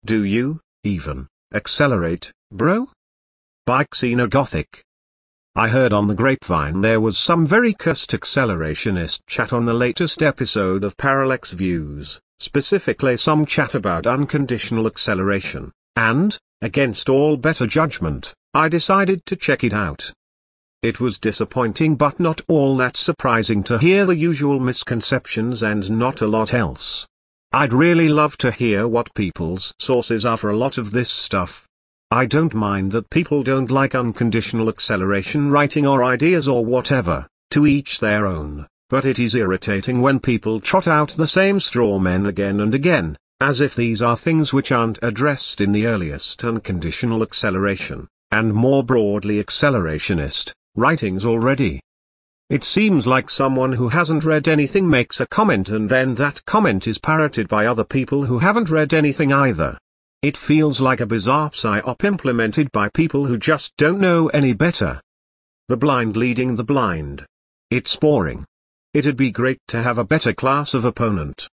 Do you, even, accelerate, bro? By Xenogothic. I heard on the grapevine there was some very cursed accelerationist chat on the latest episode of Parallax Views, specifically some chat about unconditional acceleration, and, against all better judgment, I decided to check it out. It was disappointing but not all that surprising to hear the usual misconceptions and not a lot else. I'd really love to hear what people's sources are for a lot of this stuff. I don't mind that people don't like unconditional acceleration writing or ideas or whatever, to each their own, but it is irritating when people trot out the same straw men again and again, as if these are things which aren't addressed in the earliest unconditional acceleration, and more broadly accelerationist, writings already. It seems like someone who hasn't read anything makes a comment and then that comment is parroted by other people who haven't read anything either. It feels like a bizarre psyop implemented by people who just don't know any better. The blind leading the blind. It's boring. It'd be great to have a better class of opponent.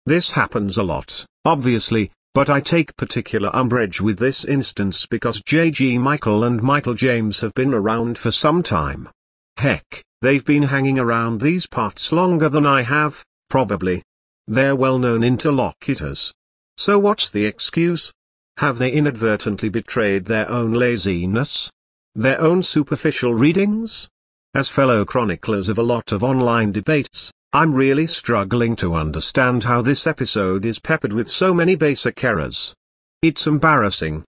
This happens a lot, obviously, but I take particular umbrage with this instance because J.G. Michael and Michael James have been around for some time. Heck, they've been hanging around these parts longer than I have, probably. They're well-known interlocutors. So what's the excuse? Have they inadvertently betrayed their own laziness? Their own superficial readings? As fellow chroniclers of a lot of online debates, I'm really struggling to understand how this episode is peppered with so many basic errors. It's embarrassing.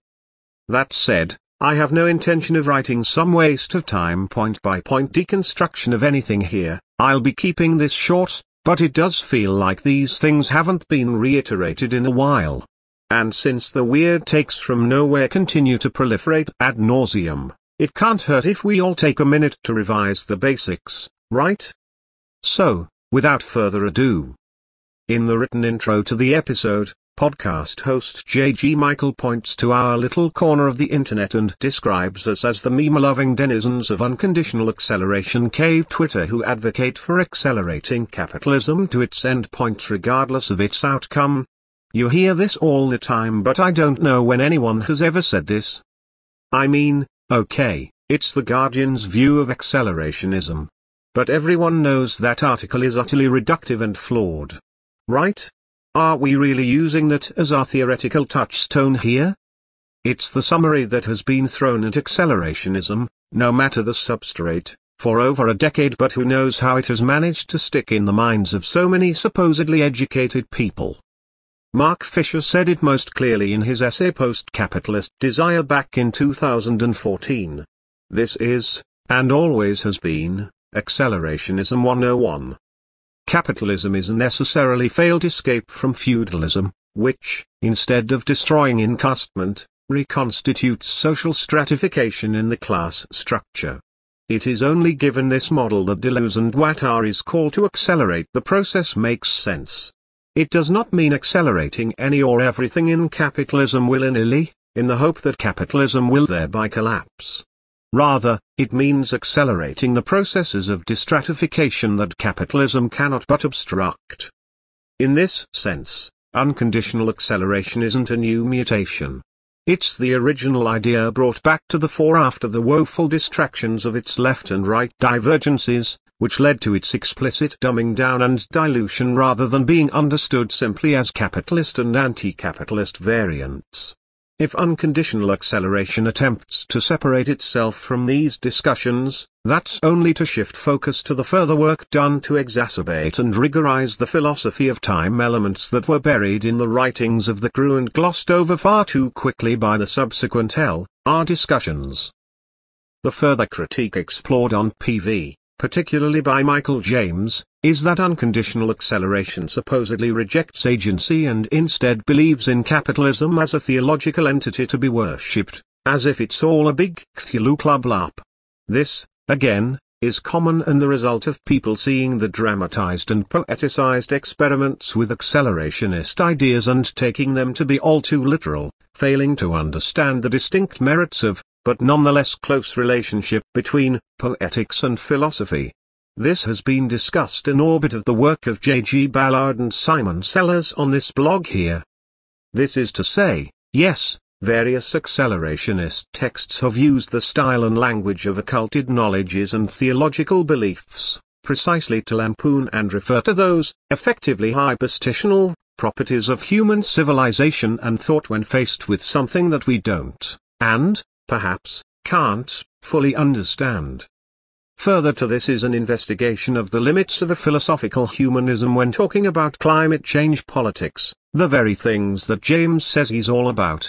That said, I have no intention of writing some waste of time point-by-point deconstruction of anything here. I'll be keeping this short, but it does feel like these things haven't been reiterated in a while. And since the weird takes from nowhere continue to proliferate ad nauseum, it can't hurt if we all take a minute to revise the basics, right? So, without further ado. In the written intro to the episode, podcast host J.G. Michael points to our little corner of the internet and describes us as the meme-loving denizens of unconditional acceleration cave Twitter who advocate for accelerating capitalism to its endpoint regardless of its outcome. You hear this all the time but I don't know when anyone has ever said this. I mean, okay, it's the Guardian's view of accelerationism. But everyone knows that article is utterly reductive and flawed. Right? Are we really using that as our theoretical touchstone here? It's the summary that has been thrown at accelerationism, no matter the substrate, for over a decade, but who knows how it has managed to stick in the minds of so many supposedly educated people. Mark Fisher said it most clearly in his essay Post-Capitalist Desire back in 2014. This is, and always has been, Accelerationism 101. Capitalism is a necessarily failed escape from feudalism, which, instead of destroying encastment, reconstitutes social stratification in the class structure. It is only given this model that Deleuze and Guattari's call to accelerate the process makes sense. It does not mean accelerating any or everything in capitalism willy-nilly, in the hope that capitalism will thereby collapse. Rather, it means accelerating the processes of destratification that capitalism cannot but obstruct. In this sense, unconditional acceleration isn't a new mutation. It's the original idea brought back to the fore after the woeful distractions of its left and right divergences, which led to its explicit dumbing down and dilution rather than being understood simply as capitalist and anti-capitalist variants. If unconditional acceleration attempts to separate itself from these discussions, that's only to shift focus to the further work done to exacerbate and rigorize the philosophy of time elements that were buried in the writings of the crew and glossed over far too quickly by the subsequent L.R. discussions. The further critique explored on PV, particularly by Michael James, is that unconditional acceleration supposedly rejects agency and instead believes in capitalism as a theological entity to be worshipped, as if it's all a big Cthulhu club LARP. This, again, is common and the result of people seeing the dramatized and poeticized experiments with accelerationist ideas and taking them to be all too literal, failing to understand the distinct merits of, but nonetheless close relationship between, poetics and philosophy. This has been discussed in orbit of the work of J.G. Ballard and Simon Sellers on this blog here. This is to say, yes, various accelerationist texts have used the style and language of occulted knowledges and theological beliefs, precisely to lampoon and refer to those, effectively hypostational, properties of human civilization and thought when faced with something that we don't, and, perhaps, can't, fully understand. Further to this is an investigation of the limits of a philosophical humanism when talking about climate change politics, the very things that James says he's all about.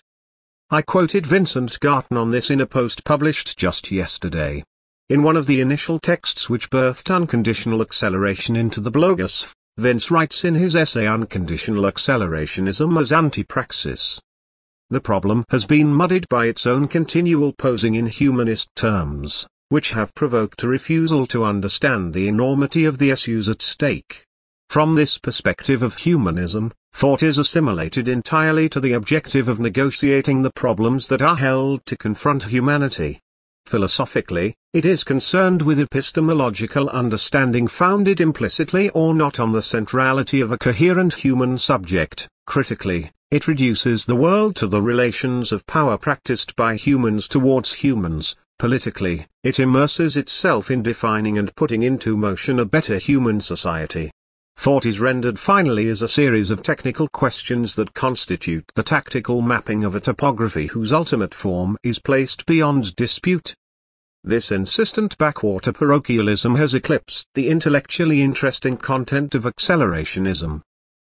I quoted Vincent Garton on this in a post published just yesterday. In one of the initial texts which birthed unconditional acceleration into the blogosphere, Vince writes in his essay Unconditional Accelerationism as Anti-Praxis. The problem has been muddied by its own continual posing in humanist terms, which have provoked a refusal to understand the enormity of the issues at stake. From this perspective of humanism, thought is assimilated entirely to the objective of negotiating the problems that are held to confront humanity. Philosophically, it is concerned with epistemological understanding founded implicitly or not on the centrality of a coherent human subject. Critically, it reduces the world to the relations of power practiced by humans towards humans. Politically, it immerses itself in defining and putting into motion a better human society. Thought is rendered finally as a series of technical questions that constitute the tactical mapping of a topography whose ultimate form is placed beyond dispute. This insistent backwater parochialism has eclipsed the intellectually interesting content of accelerationism.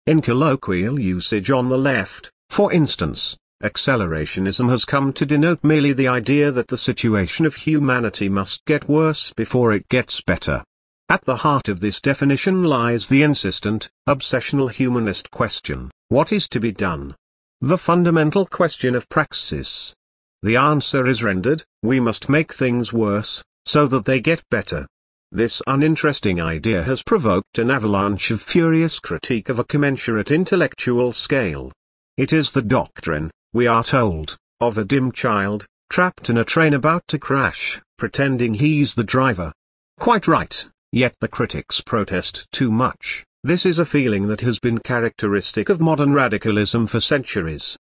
In colloquial usage on the left, for instance, accelerationism has come to denote merely the idea that the situation of humanity must get worse before it gets better. At the heart of this definition lies the insistent, obsessional humanist question: what is to be done? The fundamental question of praxis. The answer is rendered: we must make things worse, so that they get better. This uninteresting idea has provoked an avalanche of furious critique of a commensurate intellectual scale. It is the doctrine, we are told, of a dim child, trapped in a train about to crash, pretending he's the driver. Quite right. Yet the critics protest too much. This is a feeling that has been characteristic of modern radicalism for centuries.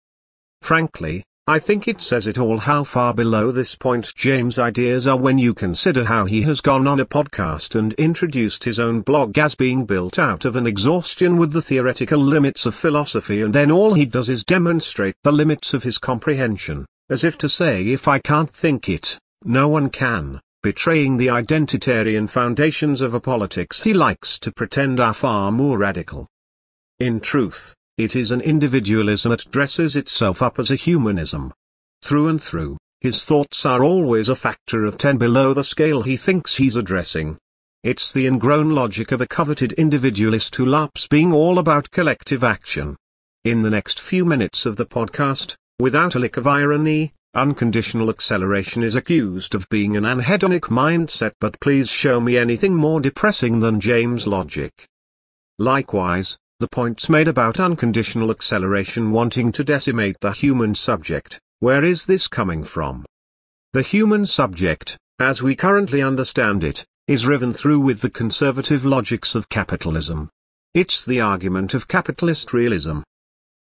Frankly, I think it says it all how far below this point James' ideas are when you consider how he has gone on a podcast and introduced his own blog as being built out of an exhaustion with the theoretical limits of philosophy, and then all he does is demonstrate the limits of his comprehension, as if to say if I can't think it, no one can. Betraying the identitarian foundations of a politics he likes to pretend are far more radical. In truth, it is an individualism that dresses itself up as a humanism. Through and through, his thoughts are always a factor of 10 below the scale he thinks he's addressing. It's the ingrown logic of a coveted individualist who loves being all about collective action. In the next few minutes of the podcast, without a lick of irony, unconditional acceleration is accused of being an anhedonic mindset, but please show me anything more depressing than James' logic. Likewise, the points made about unconditional acceleration wanting to decimate the human subject, where is this coming from? The human subject, as we currently understand it, is riven through with the conservative logics of capitalism. It's the argument of capitalist realism.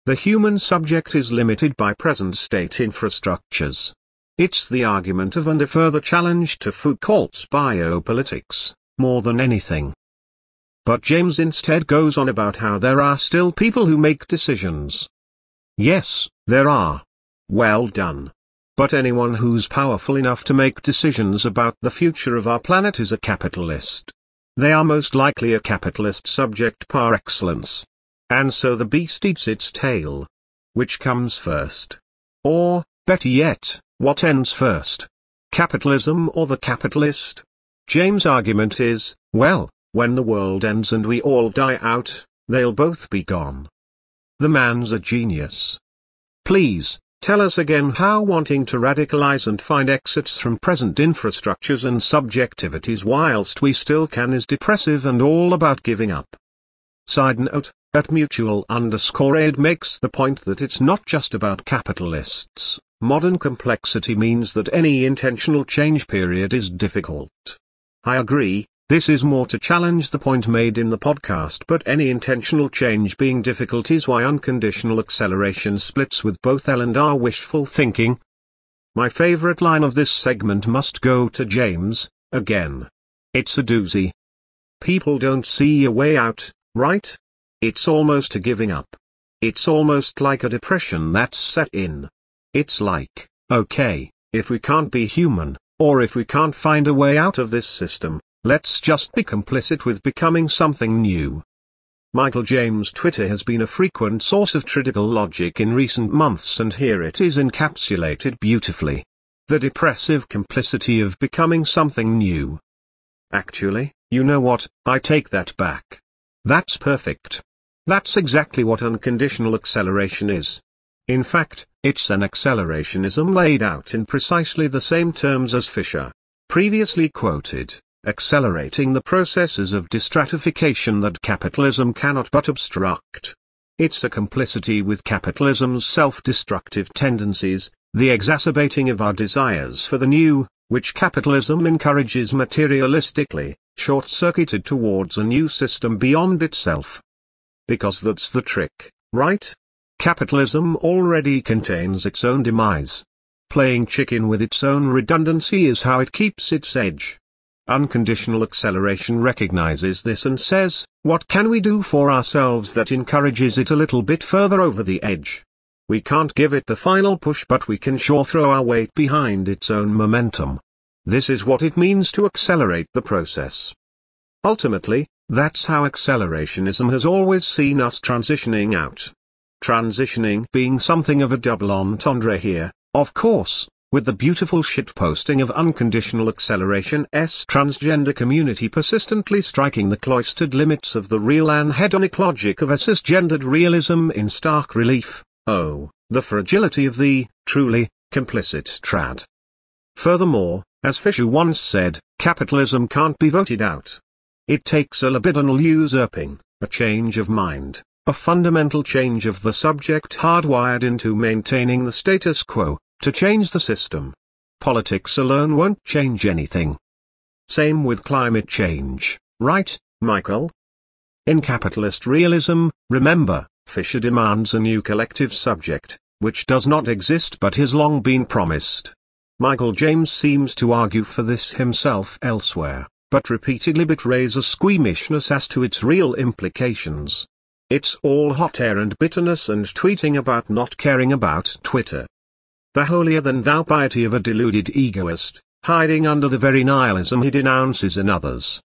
The human subject is limited by present state infrastructures. It's the argument of and a further challenge to Foucault's biopolitics, more than anything. But James instead goes on about how there are still people who make decisions. Yes, there are. Well done. But anyone who's powerful enough to make decisions about the future of our planet is a capitalist. They are most likely a capitalist subject par excellence. And so the beast eats its tail. Which comes first? Or, better yet, what ends first? Capitalism or the capitalist? James' argument is, well, when the world ends and we all die out, they'll both be gone. The man's a genius. Please, tell us again how wanting to radicalize and find exits from present infrastructures and subjectivities whilst we still can is depressive and all about giving up. Side note, @mutual_aid makes the point that it's not just about capitalists. Modern complexity means that any intentional change period is difficult. I agree, This is more to challenge the point made in the podcast, but any intentional change being difficult is why unconditional acceleration splits with both L and R wishful thinking. My favorite line of this segment must go to James, again. It's a doozy. People don't see a way out, right? It's almost a giving up. It's almost like a depression that's set in. It's like, okay, if we can't be human, or if we can't find a way out of this system, let's just be complicit with becoming something new. Michael James' Twitter has been a frequent source of critical logic in recent months, and here it is encapsulated beautifully. The depressive complicity of becoming something new. Actually, you know what, I take that back. That's perfect. That's exactly what unconditional acceleration is. In fact, it's an accelerationism laid out in precisely the same terms as Fisher previously quoted, accelerating the processes of destratification that capitalism cannot but obstruct. It's a complicity with capitalism's self-destructive tendencies, the exacerbating of our desires for the new, which capitalism encourages materialistically, short-circuited towards a new system beyond itself. Because that's the trick, right? Capitalism already contains its own demise. Playing chicken with its own redundancy is how it keeps its edge. Unconditional acceleration recognizes this and says, what can we do for ourselves that encourages it a little bit further over the edge? We can't give it the final push, but we can sure throw our weight behind its own momentum. This is what it means to accelerate the process. Ultimately, that's how accelerationism has always seen us transitioning out. Transitioning being something of a double entendre here, of course, with the beautiful shitposting of unconditional acceleration's transgender community persistently striking the cloistered limits of the real anhedonic logic of a cisgendered realism in stark relief. Oh, the fragility of the, truly, complicit trad. Furthermore, as Fisher once said, capitalism can't be voted out. It takes a libidinal usurping, a change of mind, a fundamental change of the subject hardwired into maintaining the status quo, to change the system. Politics alone won't change anything. Same with climate change, right, Michael? In capitalist realism, remember, Fisher demands a new collective subject, which does not exist but has long been promised. Michael James seems to argue for this himself elsewhere, but repeatedly betrays a squeamishness as to its real implications. It's all hot air and bitterness and tweeting about not caring about Twitter. The holier-than-thou piety of a deluded egoist, hiding under the very nihilism he denounces in others.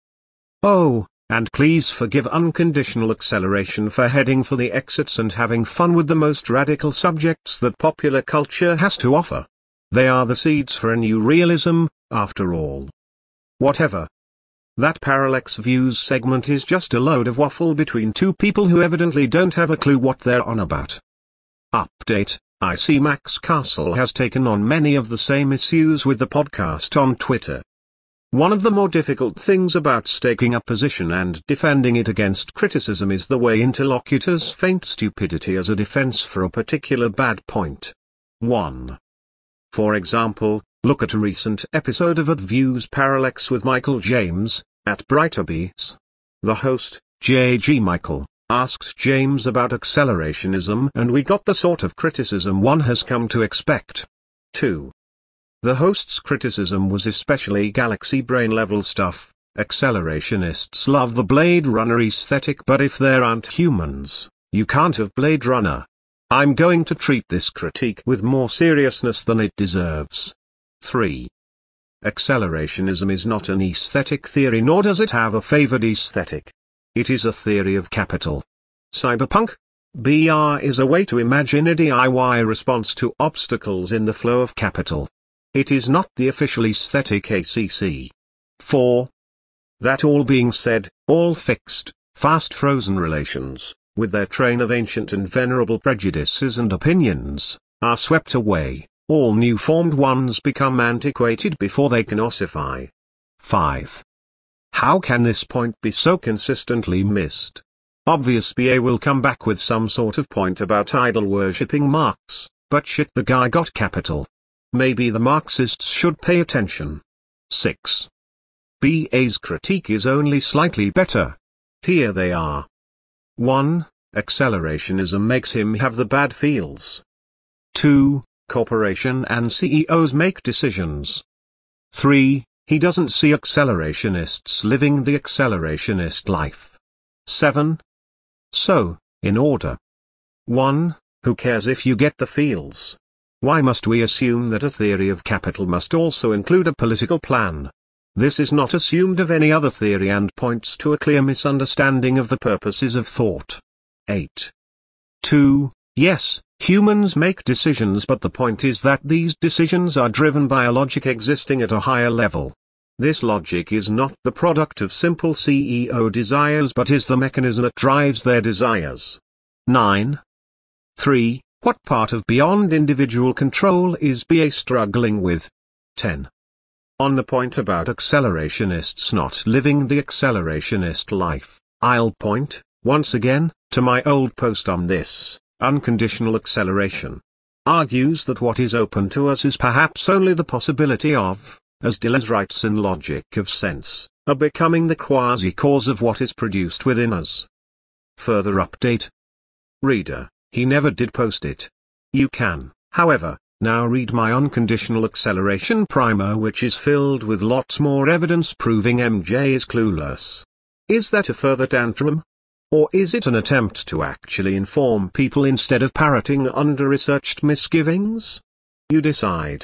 Oh, and please forgive unconditional acceleration for heading for the exits and having fun with the most radical subjects that popular culture has to offer. They are the seeds for a new realism, after all. Whatever. That Parallax Views segment is just a load of waffle between two people who evidently don't have a clue what they're on about. Update: I see Max Castle has taken on many of the same issues with the podcast on Twitter. One of the more difficult things about staking a position and defending it against criticism is the way interlocutors feint stupidity as a defense for a particular bad point. 1. For example, look at a recent episode of At Views Parallax with Michael James, at Brighterbeats. The host, J.G. Michael, asked James about accelerationism, and we got the sort of criticism one has come to expect. 2. The host's criticism was especially galaxy brain level stuff. Accelerationists love the Blade Runner aesthetic, but if there aren't humans, you can't have Blade Runner. I'm going to treat this critique with more seriousness than it deserves. 3. Accelerationism is not an aesthetic theory, nor does it have a favored aesthetic. It is a theory of capital. Cyberpunk BR is a way to imagine a DIY response to obstacles in the flow of capital. It is not the official aesthetic ACC. 4. That all being said, all fixed, fast frozen relations, with their train of ancient and venerable prejudices and opinions, are swept away. All new formed ones become antiquated before they can ossify. 5. How can this point be so consistently missed? Obvious BA will come back with some sort of point about idol-worshipping Marx, but shit, the guy got capital. Maybe the Marxists should pay attention. 6. BA's critique is only slightly better. Here they are. 1. Accelerationism makes him have the bad feels. 2. Corporation and CEOs make decisions. 3. He doesn't see accelerationists living the accelerationist life. 7. So, in order. 1. Who cares if you get the feels? Why must we assume that a theory of capital must also include a political plan? This is not assumed of any other theory and points to a clear misunderstanding of the purposes of thought. 8. 2. Yes, humans make decisions, but the point is that these decisions are driven by a logic existing at a higher level. This logic is not the product of simple CEO desires but is the mechanism that drives their desires. 9. 3. What part of beyond individual control is BA struggling with? 10. On the point about accelerationists not living the accelerationist life, I'll point, once again, to my old post on this. Unconditional acceleration argues that what is open to us is perhaps only the possibility of, as Deleuze writes in Logic of Sense, a becoming the quasi-cause of what is produced within us. Further update. Reader, he never did post it. You can, however, now read my unconditional acceleration primer, which is filled with lots more evidence proving MJ is clueless. Is that a further tantrum? Or is it an attempt to actually inform people instead of parroting under-researched misgivings? You decide.